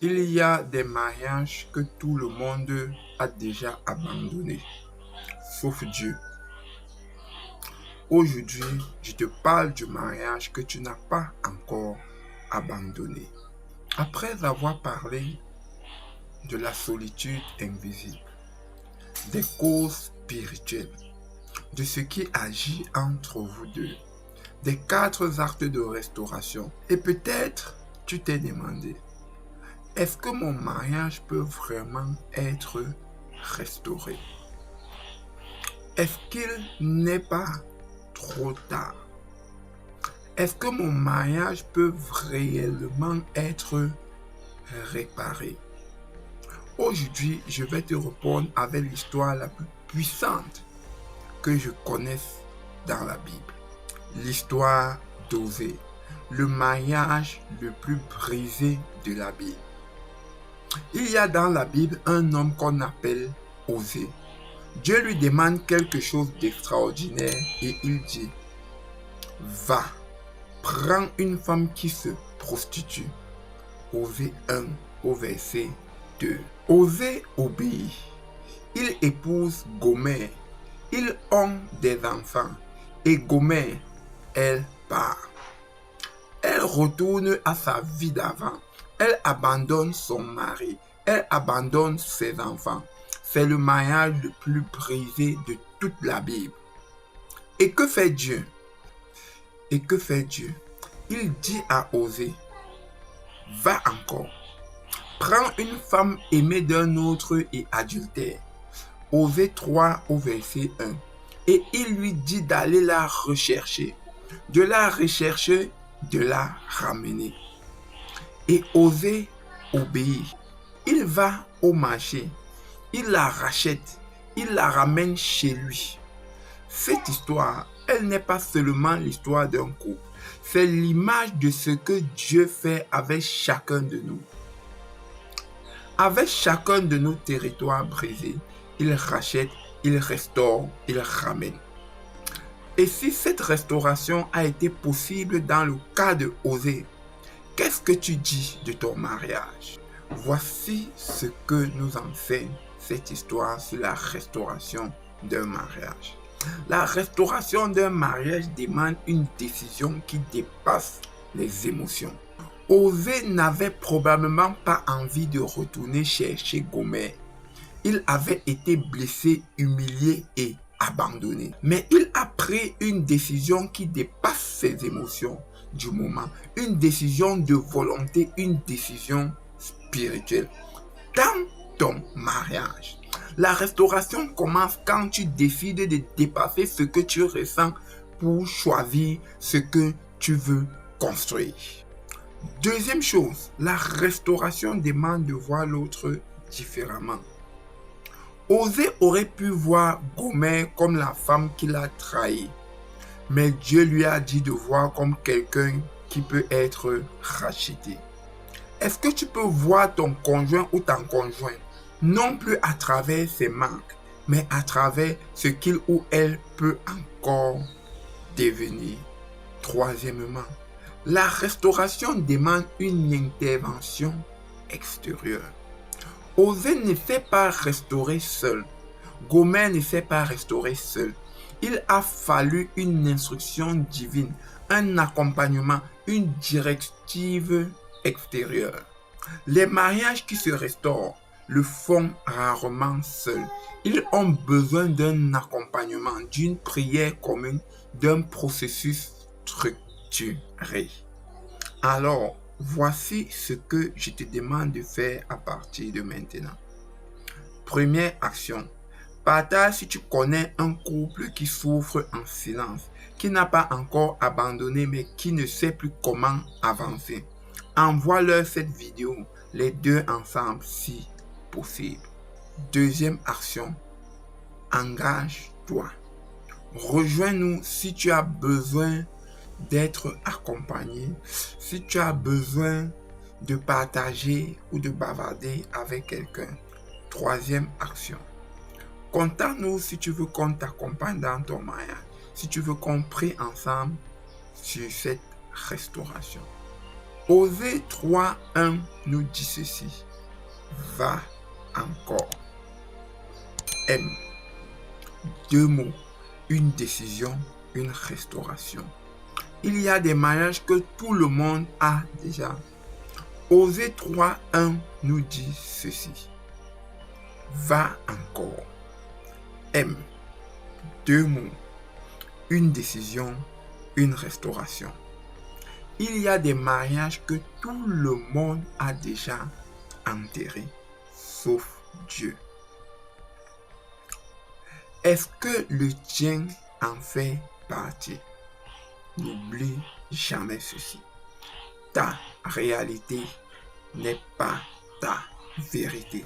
Il y a des mariages que tout le monde a déjà abandonnés, sauf Dieu. Aujourd'hui, je te parle du mariage que tu n'as pas encore abandonné. Après avoir parlé de la solitude invisible, des causes spirituelles, de ce qui agit entre vous deux, des 4 actes de restauration, et peut-être tu t'es demandé, est-ce que mon mariage peut vraiment être restauré? Est-ce qu'il n'est pas trop tard? Est-ce que mon mariage peut réellement être réparé? Aujourd'hui, je vais te répondre avec l'histoire la plus puissante que je connaisse dans la Bible. L'histoire d'Osée, le mariage le plus brisé de la Bible. Il y a dans la Bible un homme qu'on appelle Osée. Dieu lui demande quelque chose d'extraordinaire et il dit, va, prends une femme qui se prostitue. Osée 1 au verset 2. Osée obéit. Il épouse Gomère. Ils ont des enfants. Et Gomère, elle part. Elle retourne à sa vie d'avant. Elle abandonne son mari. Elle abandonne ses enfants. C'est le mariage le plus brisé de toute la Bible. Et que fait Dieu? Et que fait Dieu? Il dit à Osée, va encore, prends une femme aimée d'un autre et adultère. Osée 3 au verset 1. Et il lui dit d'aller la rechercher, de la rechercher, de la ramener. Et Osée obéit. Il va au marché, il la rachète, il la ramène chez lui. Cette histoire, elle n'est pas seulement l'histoire d'un couple, c'est l'image de ce que Dieu fait avec chacun de nous. Avec chacun de nos territoires brisés, il rachète, il restaure, il ramène. Et si cette restauration a été possible dans le cas de Osée, qu'est-ce que tu dis de ton mariage? Voici ce que nous enseigne cette histoire sur la restauration d'un mariage. La restauration d'un mariage demande une décision qui dépasse les émotions. Osée n'avait probablement pas envie de retourner chercher Gomère. Il avait été blessé, humilié et abandonné. Mais il a pris une décision qui dépasse ses émotions du moment. Une décision de volonté, une décision spirituelle. Dans ton mariage, la restauration commence quand tu décides de dépasser ce que tu ressens pour choisir ce que tu veux construire. Deuxième chose, la restauration demande de voir l'autre différemment. Osée aurait pu voir Gomère comme la femme qui l'a trahi, mais Dieu lui a dit de voir comme quelqu'un qui peut être racheté. Est-ce que tu peux voir ton conjoint ou ta conjointe non plus à travers ses manques, mais à travers ce qu'il ou elle peut encore devenir? Troisièmement, la restauration demande une intervention extérieure. Osée ne s'est pas restauré seul. Gomère ne s'est pas restauré seul. Il a fallu une instruction divine, un accompagnement, une directive extérieure. Les mariages qui se restaurent le font rarement seuls. Ils ont besoin d'un accompagnement, d'une prière commune, d'un processus structuré. Alors, voici ce que je te demande de faire à partir de maintenant. Première action. Partage si tu connais un couple qui souffre en silence, qui n'a pas encore abandonné mais qui ne sait plus comment avancer. Envoie-leur cette vidéo, les deux ensemble si possible. Deuxième action. Engage-toi. Rejoins-nous si tu as besoin d'être accompagné, si tu as besoin de partager ou de bavarder avec quelqu'un. Troisième action. Contacte-nous si tu veux qu'on t'accompagne dans ton mariage, si tu veux qu'on prie ensemble sur cette restauration. Osée 3:1 nous dit ceci. Va encore. M. 2 mots. Une décision, une restauration. Il y a des mariages que tout le monde a déjà. Osée 3:1 nous dit ceci. Va encore. M. 2 mots. Une décision, une restauration. Il y a des mariages que tout le monde a déjà enterrés, sauf Dieu. Est-ce que le tien en fait partie? N'oublie jamais ceci. Ta réalité n'est pas ta vérité.